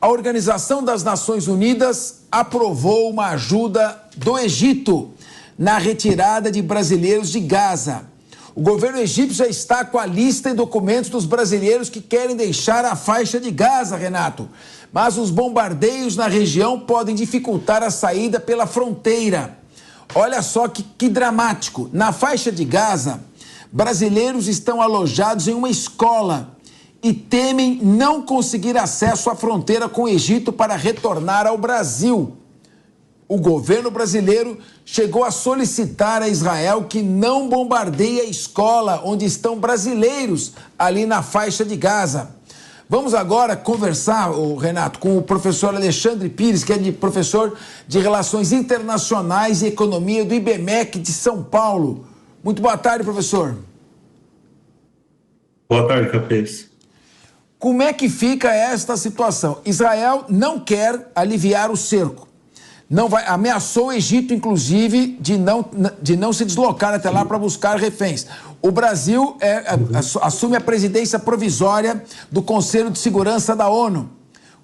A Organização das Nações Unidas aprovou uma ajuda do Egito na retirada de brasileiros de Gaza. O governo egípcio já está com a lista e documentos dos brasileiros que querem deixar a faixa de Gaza, Renato. Mas os bombardeios na região podem dificultar a saída pela fronteira. Olha só que dramático. Na faixa de Gaza, brasileiros estão alojados em uma escola e temem não conseguir acesso à fronteira com o Egito para retornar ao Brasil. O governo brasileiro chegou a solicitar a Israel que não bombardeie a escola onde estão brasileiros ali na faixa de Gaza. Vamos agora conversar, Renato, com o professor Alexandre Pires, que é professor de Relações Internacionais e Economia do IBMEC de São Paulo. Muito boa tarde, professor. Boa tarde, Capês. Como é que fica esta situação? Israel não quer aliviar o cerco. Ameaçou o Egito, inclusive, de não se deslocar até lá para buscar reféns. O Brasil assume a presidência provisória do Conselho de Segurança da ONU.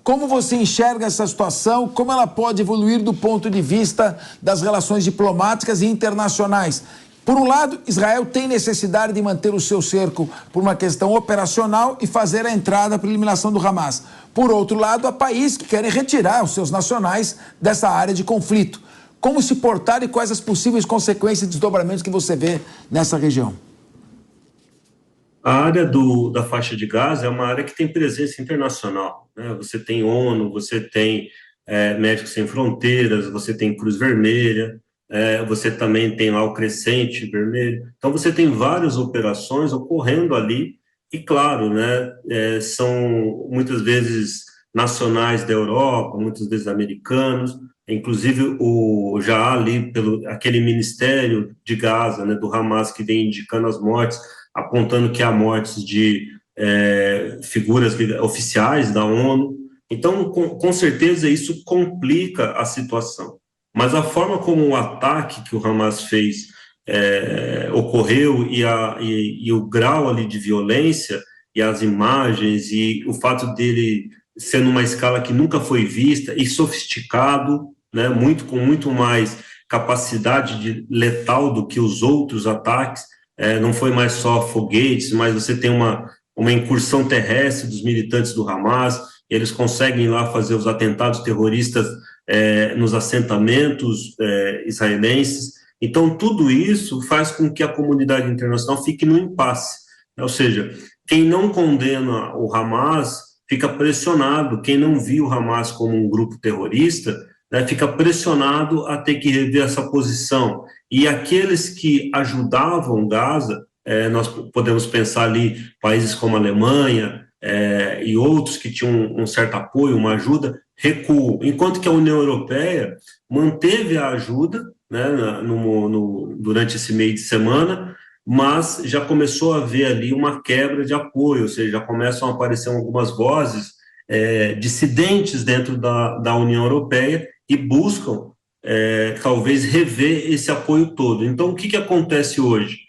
Como você enxerga essa situação? Como ela pode evoluir do ponto de vista das relações diplomáticas e internacionais? Por um lado, Israel tem necessidade de manter o seu cerco por uma questão operacional e fazer a entrada para a eliminação do Hamas. Por outro lado, há países que querem retirar os seus nacionais dessa área de conflito. Como se portar e quais as possíveis consequências e desdobramentos que você vê nessa região? A área da faixa de Gaza é uma área que tem presença internacional, né? Você tem ONU, você tem Médicos Sem Fronteiras, você tem Cruz Vermelha, você também tem lá o Crescente Vermelho. Então, você tem várias operações ocorrendo ali e, claro, né, são muitas vezes nacionais da Europa, muitas vezes americanos, inclusive já há ali aquele Ministério de Gaza, né, do Hamas, que vem indicando as mortes, apontando que há mortes de figuras oficiais da ONU. Então, com certeza, isso complica a situação. Mas a forma como o ataque que o Hamas fez ocorreu e o grau ali de violência e as imagens e o fato dele ser numa escala que nunca foi vista e sofisticado, né, com muito mais capacidade de letal do que os outros ataques, não foi mais só foguetes, mas você tem uma incursão terrestre dos militantes do Hamas, eles conseguem lá fazer os atentados terroristas nos assentamentos israelenses. Então, tudo isso faz com que a comunidade internacional fique no impasse. Ou seja, quem não condena o Hamas fica pressionado, quem não viu o Hamas como um grupo terrorista, né, fica pressionado a ter que rever essa posição. E aqueles que ajudavam Gaza, nós podemos pensar ali países como a Alemanha e outros que tinham um certo apoio, uma ajuda, recuam, enquanto que a União Europeia manteve a ajuda, né, durante esse meio de semana, mas já começou a haver ali uma quebra de apoio, ou seja, já começam a aparecer algumas vozes dissidentes dentro da União Europeia e buscam talvez rever esse apoio todo. Então, o que acontece hoje?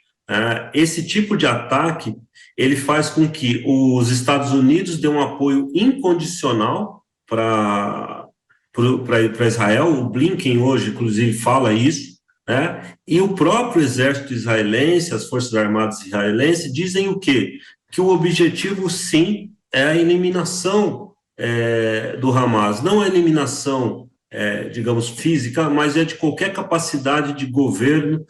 Esse tipo de ataque, ele faz com que os Estados Unidos dêem um apoio incondicional para Israel. O Blinken hoje, inclusive, fala isso, né? E o próprio exército israelense, as forças armadas israelenses, dizem o quê? Que o objetivo, sim, é a eliminação do Hamas, não a eliminação, digamos, física, mas é de qualquer capacidade de governo,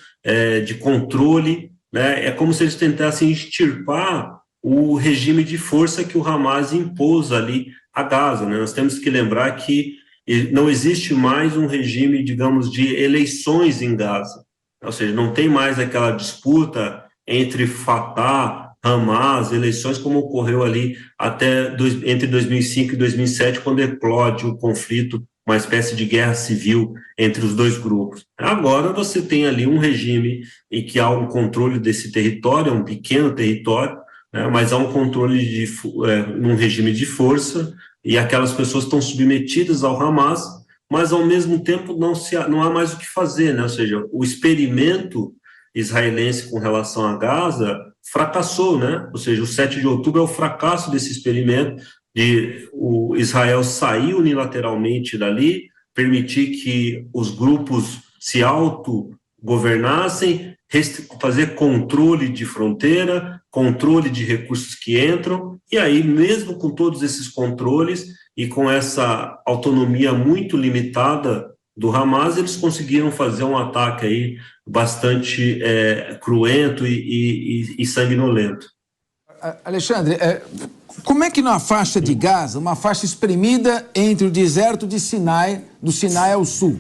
de controle, né? É como se eles tentassem extirpar o regime de força que o Hamas impôs ali a Gaza, né? Nós temos que lembrar que não existe mais um regime, digamos, de eleições em Gaza, ou seja, não tem mais aquela disputa entre Fatah, Hamas, eleições como ocorreu ali entre 2005 e 2007, quando eclode o conflito, uma espécie de guerra civil entre os dois grupos. Agora você tem ali um regime em que há um controle desse território, é um pequeno território, né, mas há um controle num regime de força, e aquelas pessoas estão submetidas ao Hamas, mas ao mesmo tempo não há mais o que fazer, né? Ou seja, o experimento israelense com relação a Gaza fracassou, né? Ou seja, o 7 de outubro é o fracasso desse experimento, o Israel sair unilateralmente dali, permitir que os grupos se autogovernassem, fazer controle de fronteira, controle de recursos que entram, e aí, mesmo com todos esses controles e com essa autonomia muito limitada do Hamas, eles conseguiram fazer um ataque aí bastante cruento e sanguinolento. Alexandre, como é que na faixa de Gaza, uma faixa espremida entre o deserto de Sinai, do Sinai ao sul,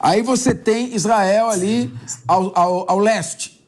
aí você tem Israel ali ao leste.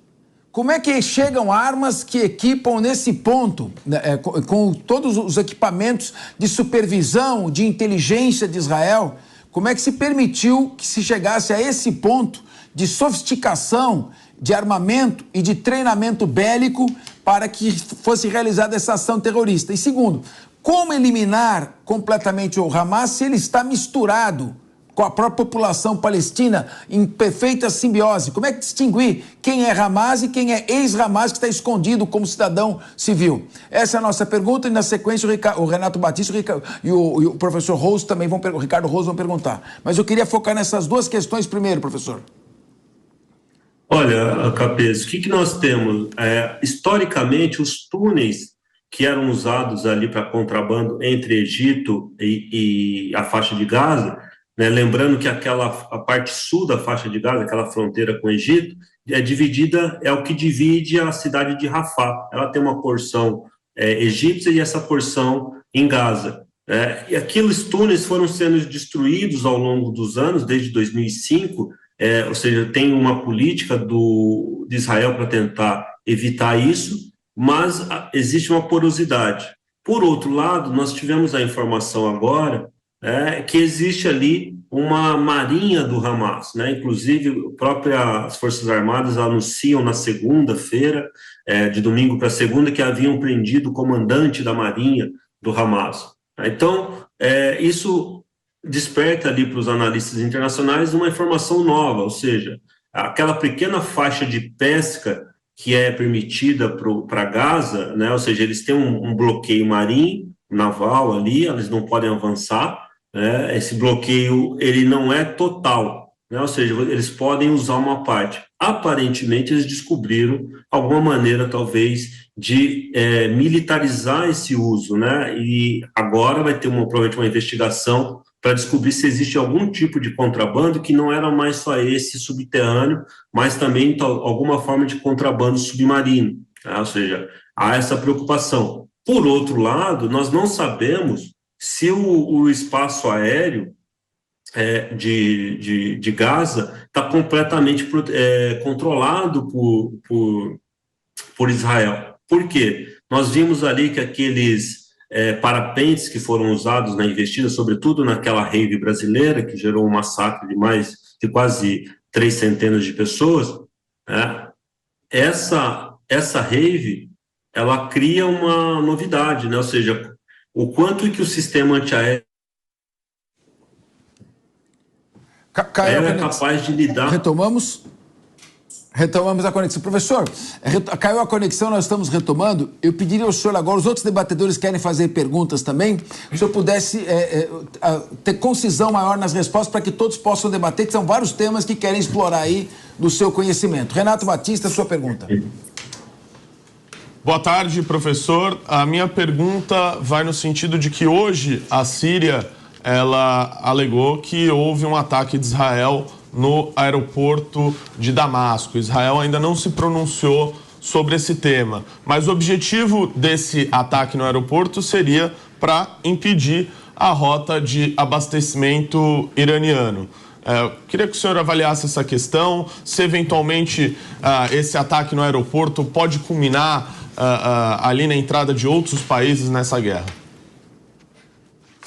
Como é que chegam armas que equipam nesse ponto, né, com todos os equipamentos de supervisão, de inteligência de Israel? Como é que se permitiu que se chegasse a esse ponto de sofisticação, de armamento e de treinamento bélico para que fosse realizada essa ação terrorista? E segundo, como eliminar completamente o Hamas se ele está misturado com a própria população palestina em perfeita simbiose? Como é que distinguir quem é Hamas e quem é ex-Hamas que está escondido como cidadão civil? Essa é a nossa pergunta e na sequência o Renato Batista e o professor Rose também o Ricardo Rose vão perguntar. Mas eu queria focar nessas duas questões primeiro, professor. Olha, Capês, o que nós temos? Historicamente, os túneis que eram usados ali para contrabando entre Egito e a faixa de Gaza, né, lembrando que a parte sul da faixa de Gaza, aquela fronteira com o Egito, é o que divide a cidade de Rafah. Ela tem uma porção egípcia e essa porção em Gaza. E aqueles túneis foram sendo destruídos ao longo dos anos, desde 2005, ou seja, tem uma política de Israel para tentar evitar isso, mas existe uma porosidade. Por outro lado, nós tivemos a informação agora que existe ali uma marinha do Hamas, né? Inclusive, as Forças Armadas anunciam na segunda-feira, de domingo para segunda, que haviam prendido o comandante da marinha do Hamas. Então, isso desperta ali para os analistas internacionais uma informação nova, ou seja, aquela pequena faixa de pesca que é permitida para Gaza, né? Ou seja, eles têm um bloqueio marinho, naval ali, eles não podem avançar, né? Esse bloqueio ele não é total, né? Ou seja, eles podem usar uma parte. Aparentemente, eles descobriram alguma maneira, talvez, de militarizar esse uso, né? E agora vai ter provavelmente uma investigação para descobrir se existe algum tipo de contrabando que não era mais só esse subterrâneo, mas também alguma forma de contrabando submarino, né? Ou seja, há essa preocupação. Por outro lado, nós não sabemos se o espaço aéreo de Gaza está completamente controlado por Israel. Por quê? Nós vimos ali que aqueles parapentes que foram usados na investida, sobretudo naquela rave brasileira, que gerou um massacre de quase 300 de pessoas, né? Essa rave, ela cria uma novidade, né? Ou seja, o quanto que o sistema antiaéreo é capaz de lidar... Retomamos a conexão. Professor, caiu a conexão, nós estamos retomando. Eu pediria ao senhor agora, os outros debatedores querem fazer perguntas também, se o senhor pudesse ter concisão maior nas respostas para que todos possam debater, que são vários temas que querem explorar aí do seu conhecimento. Renato Batista, sua pergunta. Boa tarde, professor. A minha pergunta vai no sentido de que hoje a Síria, ela alegou que houve um ataque de Israel no aeroporto de Damasco. Israel ainda não se pronunciou sobre esse tema, mas o objetivo desse ataque no aeroporto seria para impedir a rota de abastecimento iraniano. Queria que o senhor avaliasse essa questão, se eventualmente esse ataque no aeroporto pode culminar ali na entrada de outros países nessa guerra.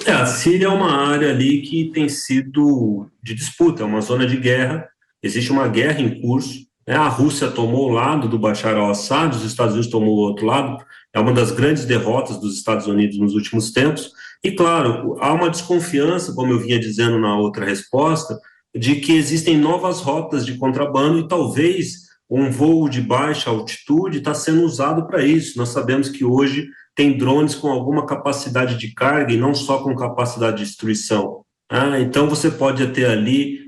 A Síria é uma área ali que tem sido de disputa, é uma zona de guerra, existe uma guerra em curso, né? A Rússia tomou o lado do Bashar al-Assad, os Estados Unidos tomou o outro lado, é uma das grandes derrotas dos Estados Unidos nos últimos tempos, e claro, há uma desconfiança, como eu vinha dizendo na outra resposta, de que existem novas rotas de contrabando e talvez um voo de baixa altitude está sendo usado para isso. Nós sabemos que hoje tem drones com alguma capacidade de carga e não só com capacidade de destruição. Então, você pode ter ali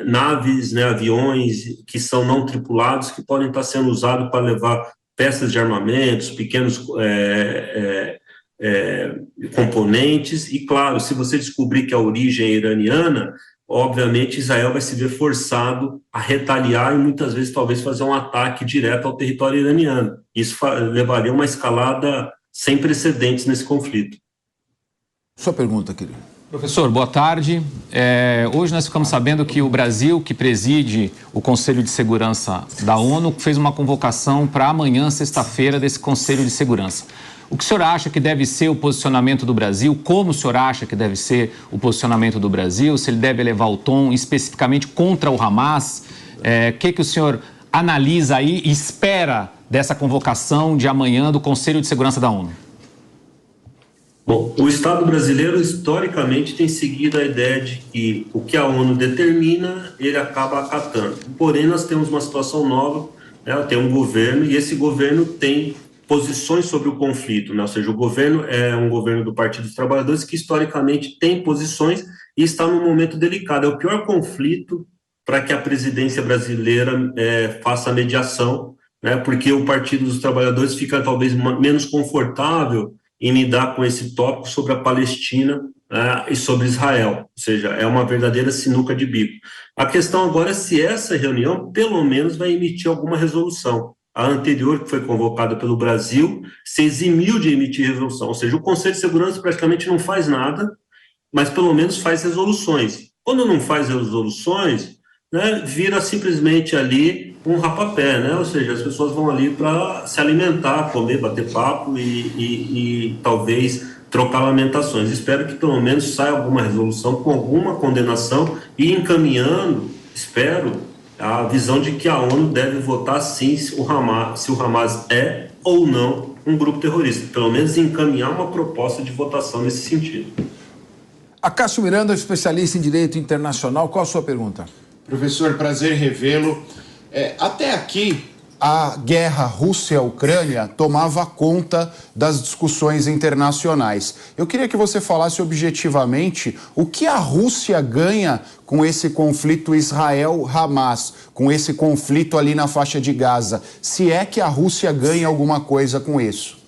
naves, né, aviões que são não tripulados, que podem estar sendo usados para levar peças de armamentos, pequenos componentes, e claro, se você descobrir que a origem é iraniana, obviamente Israel vai se ver forçado a retaliar e muitas vezes talvez fazer um ataque direto ao território iraniano. Isso levaria a uma escalada sem precedentes nesse conflito. Sua pergunta, querido. Professor, boa tarde. Hoje nós ficamos sabendo que o Brasil, que preside o Conselho de Segurança da ONU, fez uma convocação para amanhã, sexta-feira, desse Conselho de Segurança. O que o senhor acha que deve ser o posicionamento do Brasil? Como o senhor acha que deve ser o posicionamento do Brasil? Se ele deve elevar o tom especificamente contra o Hamas? O que o senhor analisa aí e espera dessa convocação de amanhã do Conselho de Segurança da ONU? Bom, o Estado brasileiro, historicamente, tem seguido a ideia de que o que a ONU determina, ele acaba acatando. Porém, nós temos uma situação nova, né? Tem um governo, e esse governo tem posições sobre o conflito, né? Ou seja, o governo é um governo do Partido dos Trabalhadores que, historicamente, tem posições e está num momento delicado. É o pior conflito para que a presidência brasileira faça a mediação, né? Porque o Partido dos Trabalhadores fica, talvez, menos confortável em lidar com esse tópico sobre a Palestina e sobre Israel, ou seja, é uma verdadeira sinuca de bico. A questão agora é se essa reunião, pelo menos, vai emitir alguma resolução. A anterior, que foi convocada pelo Brasil, se eximiu de emitir resolução, ou seja, o Conselho de Segurança praticamente não faz nada, mas pelo menos faz resoluções. Quando não faz resoluções, né, vira simplesmente ali um rapapé, né? Ou seja, as pessoas vão ali para se alimentar, comer, bater papo e talvez trocar lamentações. Espero que pelo menos saia alguma resolução com alguma condenação e encaminhando, espero, a visão de que a ONU deve votar sim se o Hamas é ou não um grupo terrorista. Pelo menos encaminhar uma proposta de votação nesse sentido. Acácio Miranda, especialista em Direito Internacional, qual a sua pergunta? Professor, prazer revê-lo. Até aqui, a guerra Rússia-Ucrânia tomava conta das discussões internacionais. Eu queria que você falasse objetivamente o que a Rússia ganha com esse conflito Israel-Hamas, com esse conflito ali na faixa de Gaza. Se é que a Rússia ganha alguma coisa com isso.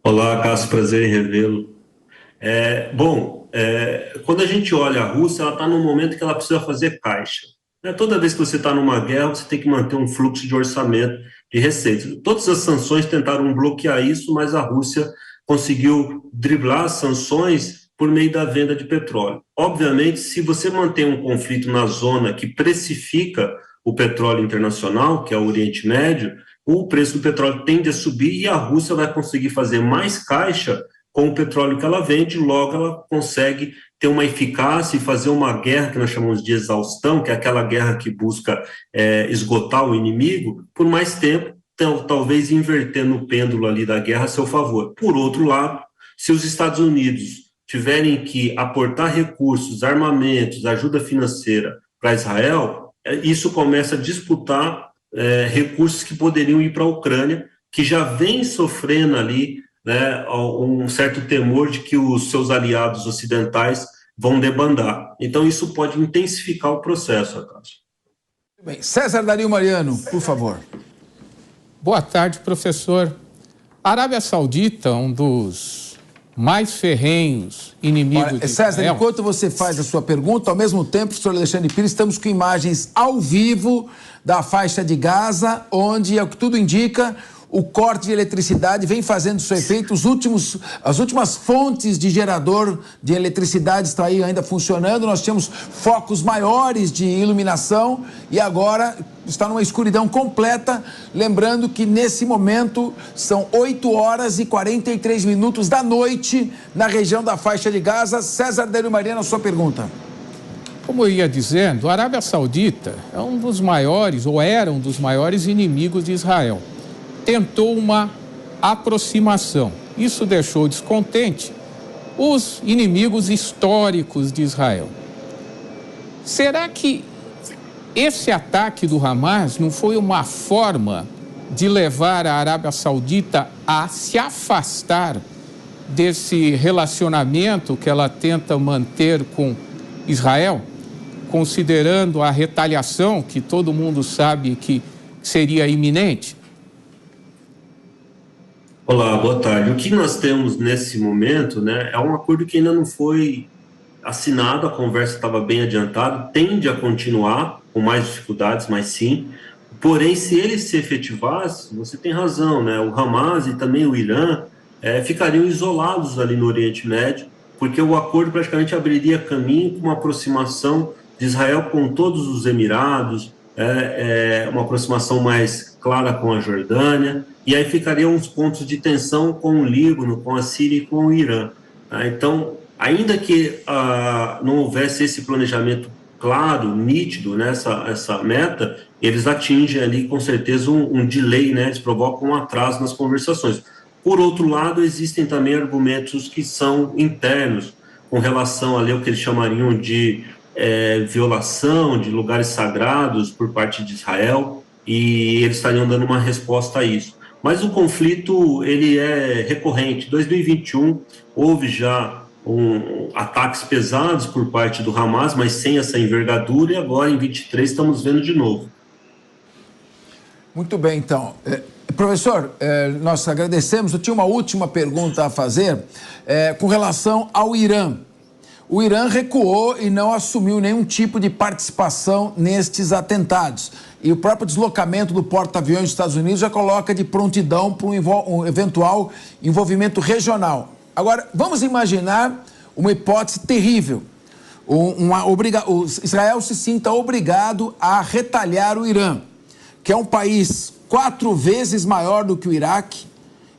Olá, Cássio, prazer em revê-lo. Quando a gente olha a Rússia, ela está num momento que ela precisa fazer caixa. Toda vez que você está numa guerra, você tem que manter um fluxo de orçamento de receitas. Todas as sanções tentaram bloquear isso, mas a Rússia conseguiu driblar as sanções por meio da venda de petróleo. Obviamente, se você mantém um conflito na zona que precifica o petróleo internacional, que é o Oriente Médio, o preço do petróleo tende a subir e a Rússia vai conseguir fazer mais caixa com o petróleo que ela vende, logo ela consegue ter uma eficácia e fazer uma guerra que nós chamamos de exaustão, que é aquela guerra que busca esgotar o inimigo, por mais tempo, então, talvez invertendo o pêndulo ali da guerra a seu favor. Por outro lado, se os Estados Unidos tiverem que aportar recursos, armamentos, ajuda financeira para Israel, isso começa a disputar recursos que poderiam ir para a Ucrânia, que já vem sofrendo ali, né, um certo temor de que os seus aliados ocidentais vão debandar. Então, isso pode intensificar o processo, Acácio. Bem, César Dario Mariano, por favor. Boa tarde, professor. A Arábia Saudita, um dos mais ferrenhos inimigos de César, Israel. enquanto você faz a sua pergunta, ao mesmo tempo, professor Alexandre Pires, estamos com imagens ao vivo da faixa de Gaza, onde, é o que tudo indica, o corte de eletricidade vem fazendo seu efeito. As últimas fontes de gerador de eletricidade estão aí ainda funcionando. Nós tínhamos focos maiores de iluminação e agora está numa escuridão completa. Lembrando que nesse momento são 8h43 da noite na região da faixa de Gaza. César Dario Mariano, a sua pergunta. Como eu ia dizendo, a Arábia Saudita é um dos maiores, ou era um dos maiores inimigos de Israel. Tentou uma aproximação. Isso deixou descontente os inimigos históricos de Israel. Será que esse ataque do Hamas não foi uma forma de levar a Arábia Saudita a se afastar desse relacionamento que ela tenta manter com Israel, considerando a retaliação que todo mundo sabe que seria iminente? Olá, boa tarde. O que nós temos nesse momento, né, é um acordo que ainda não foi assinado, a conversa estava bem adiantada, tende a continuar com mais dificuldades, mas sim. Porém, se ele se efetivasse, você tem razão, né? O Hamas e também o Irã ficariam isolados ali no Oriente Médio, porque o acordo praticamente abriria caminho para uma aproximação de Israel com todos os Emirados, uma aproximação mais clara com a Jordânia, e aí ficariam uns pontos de tensão com o Líbano, com a Síria e com o Irã. Então, ainda que não houvesse esse planejamento claro, nítido, né, essa meta, eles atingem ali com certeza um delay, né, eles provocam um atraso nas conversações. Por outro lado, existem também argumentos que são internos, com relação ali ao que eles chamariam de violação de lugares sagrados por parte de Israel, e eles estariam dando uma resposta a isso. Mas o conflito, ele é recorrente. Em 2021, houve já ataques pesados por parte do Hamas, mas sem essa envergadura, e agora em 23 estamos vendo de novo. Muito bem, então. Professor, nós agradecemos. Eu tinha uma última pergunta a fazer com relação ao Irã. O Irã recuou e não assumiu nenhum tipo de participação nestes atentados. E o próprio deslocamento do porta-aviões dos Estados Unidos já coloca de prontidão para um eventual envolvimento regional. Agora, vamos imaginar uma hipótese terrível. Israel se sinta obrigado a retalhar o Irã, que é um país 4 vezes maior do que o Iraque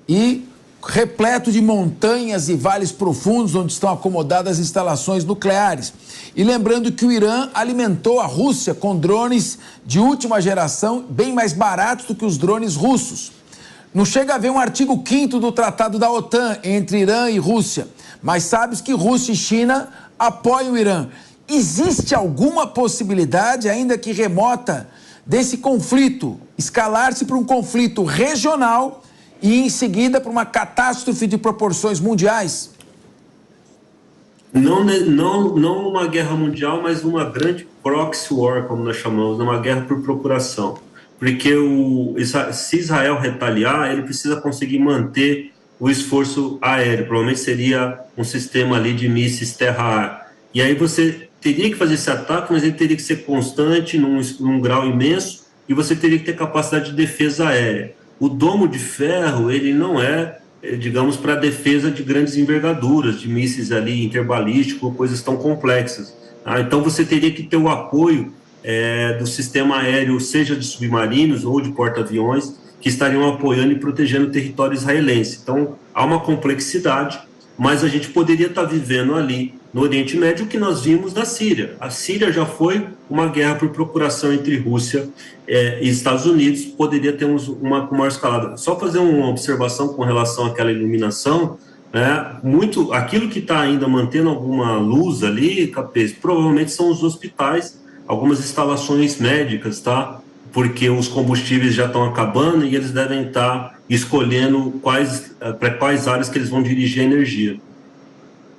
e repleto de montanhas e vales profundos onde estão acomodadas instalações nucleares. E lembrando que o Irã alimentou a Rússia com drones de última geração, bem mais baratos do que os drones russos. Não chega a haver um artigo 5º do Tratado da OTAN entre Irã e Rússia, mas sabes que Rússia e China apoiam o Irã. Existe alguma possibilidade, ainda que remota, desse conflito escalar-se para um conflito regional e, em seguida, para uma catástrofe de proporções mundiais? Não uma guerra mundial, mas uma grande proxy war, como nós chamamos, uma guerra por procuração. Porque se Israel retaliar, ele precisa conseguir manter o esforço aéreo. Provavelmente seria um sistema ali de mísseis terra-ar. E aí você teria que fazer esse ataque, mas ele teria que ser constante, num grau imenso, e você teria que ter capacidade de defesa aérea. O domo de ferro, ele não digamos, para defesa de grandes envergaduras, de mísseis ali interbalísticos, coisas tão complexas. Então você teria que ter o apoio do sistema aéreo, seja de submarinos ou de porta-aviões, que estariam apoiando e protegendo o território israelense. Então há uma complexidade, mas a gente poderia estar vivendo ali no Oriente Médio o que nós vimos na Síria. A Síria já foi uma guerra por procuração entre Rússia e Estados Unidos, poderia ter uma maior escalada. Só fazer uma observação com relação àquela iluminação, aquilo que está ainda mantendo alguma luz ali, Capês, provavelmente são os hospitais, algumas instalações médicas, tá? Porque os combustíveis já estão acabando e eles devem estar escolhendo para quais áreas que eles vão dirigir a energia.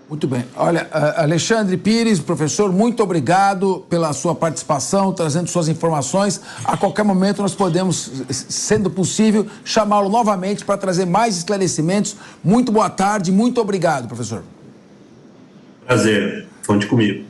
Muito bem. Olha, Alexandre Pires, professor, muito obrigado pela sua participação, trazendo suas informações. A qualquer momento nós podemos, sendo possível, chamá-lo novamente para trazer mais esclarecimentos. Muito boa tarde, muito obrigado, professor. Prazer. Conte comigo.